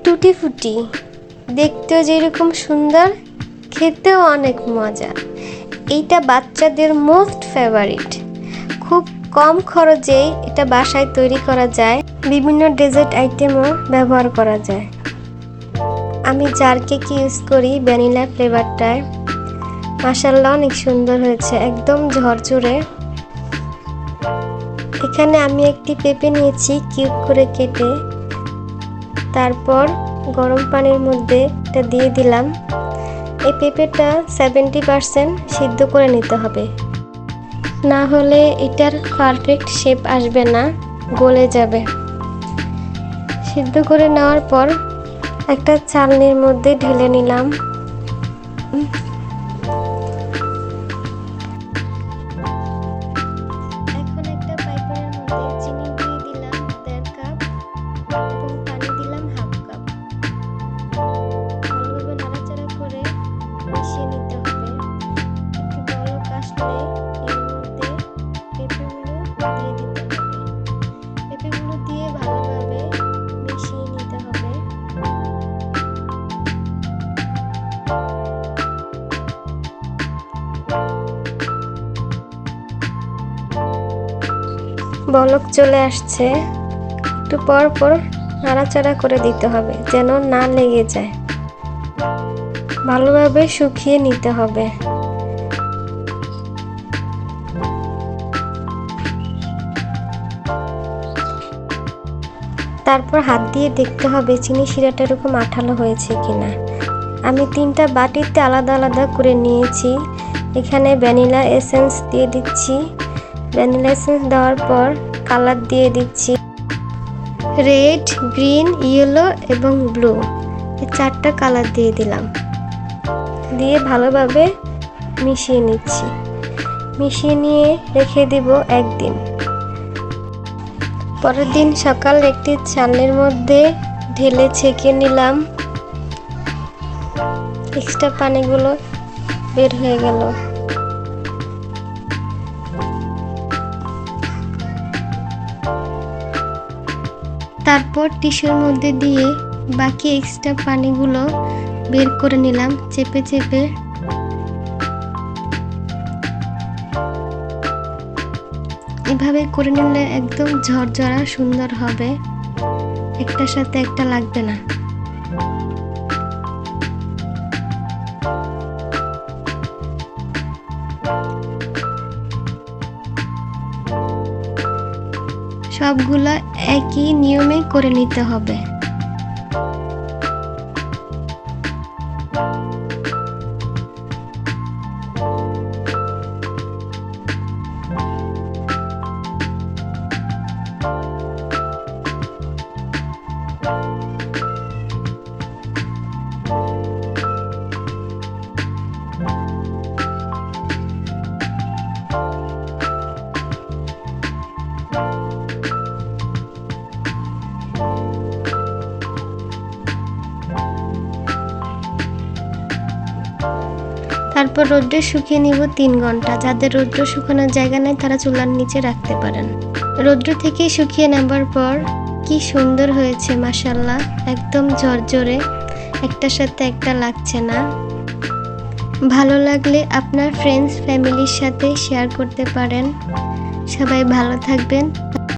টুটি ফুটি, দেখতেও যেরকম সুন্দর, খেতেও অনেক মজা। এইটা বাচ্চাদের মোস্ট ফেভারিট। খুব কম খরচেই এটা বাসায় তৈরি করা যায়, বিভিন্ন ডেজার্ট আইটেমও ব্যবহার করা যায়। আমি জার কেক ইউজ করি ভ্যানিলা ফ্লেভারটায়। মাশাআল্লাহ অনেক সুন্দর হয়েছে, একদম ঝরঝরে। এখানে আমি একটি পেঁপে নিয়েছি কিউব করে কেটে, তারপর গরম পানির মধ্যে এটা দিয়ে দিলাম। এই পেঁপেটা 70% সিদ্ধ করে নিতে হবে, না হলে এটার পারফেক্ট শেপ আসবে না, গলে যাবে। সিদ্ধ করে নেওয়ার পর একটা চালনির মধ্যে ঢেলে নিলাম। এখন একটা পাইপের মধ্যে চিনি দিয়ে দিলাম 1.5 কাপ এবং পানি দিলাম 1/2 কাপ। ভালোভাবে নাড়াচাড়া করে মিশিয়ে নিতে হবে। একটু বলক আসলে এর মধ্যে পেঁপেগুলো দিয়ে দিতে হবে। পেঁপেগুলো দিয়ে ভালোভাবে মিশিয়ে নিতে হবে। বলক চলে আসছে, একটু পর পর নাড়াচাড়া করে দিতে হবে যেন না লেগে যায়। ভালোভাবে শুকিয়ে নিতে হবে। তারপর হাত দিয়ে দেখতে হবে চিনি শিরাটা এরকম আঠালো হয়েছে কিনা। আমি 3টা বাটিতে আলাদা আলাদা করে নিয়েছি। এখানে ভ্যানিলা এসেন্স দিয়ে দিচ্ছি। ভ্যানিলা এসেন্স দেওয়ার পর কালার দিয়ে দিচ্ছি রেড, গ্রিন, ইয়েলো এবং ব্লু। এই 4টা কালার দিয়ে দিলাম। দিয়ে ভালোভাবে মিশিয়ে নিচ্ছি। মিশিয়ে নিয়ে রেখে দিব একদিন। পরের দিন সকাল একটি চালনির মধ্যে ঢেলে ছেঁকে নিলাম। এক্সট্রা পানিগুলো বের হয়ে গেল। তারপর টিস্যুর মধ্যে দিয়ে বাকি এক্সট্রা পানিগুলো বের করে নিলাম চেপে চেপে। এভাবে করে নিলে একদম ঝরঝরা সুন্দর হবে, একটার সাথে একটা লাগবে না। সবগুলা একই নিয়মে করে নিতে হবে। তারপর রোদ্রে শুকিয়ে নিব 3 ঘন্টা। যাদের রোদ্র শুকানোর জায়গা নেই তারা চুলার নিচে রাখতে পারেন। রোদ্র থেকে শুকিয়ে নেবার পর কি সুন্দর হয়েছে মাশাআল্লাহ, একদম ঝরঝরে, একটার সাথে একটা লাগছে না। ভালো লাগলে আপনার ফ্রেন্ডস ফ্যামিলির সাথে শেয়ার করতে পারেন। সবাই ভালো থাকবেন।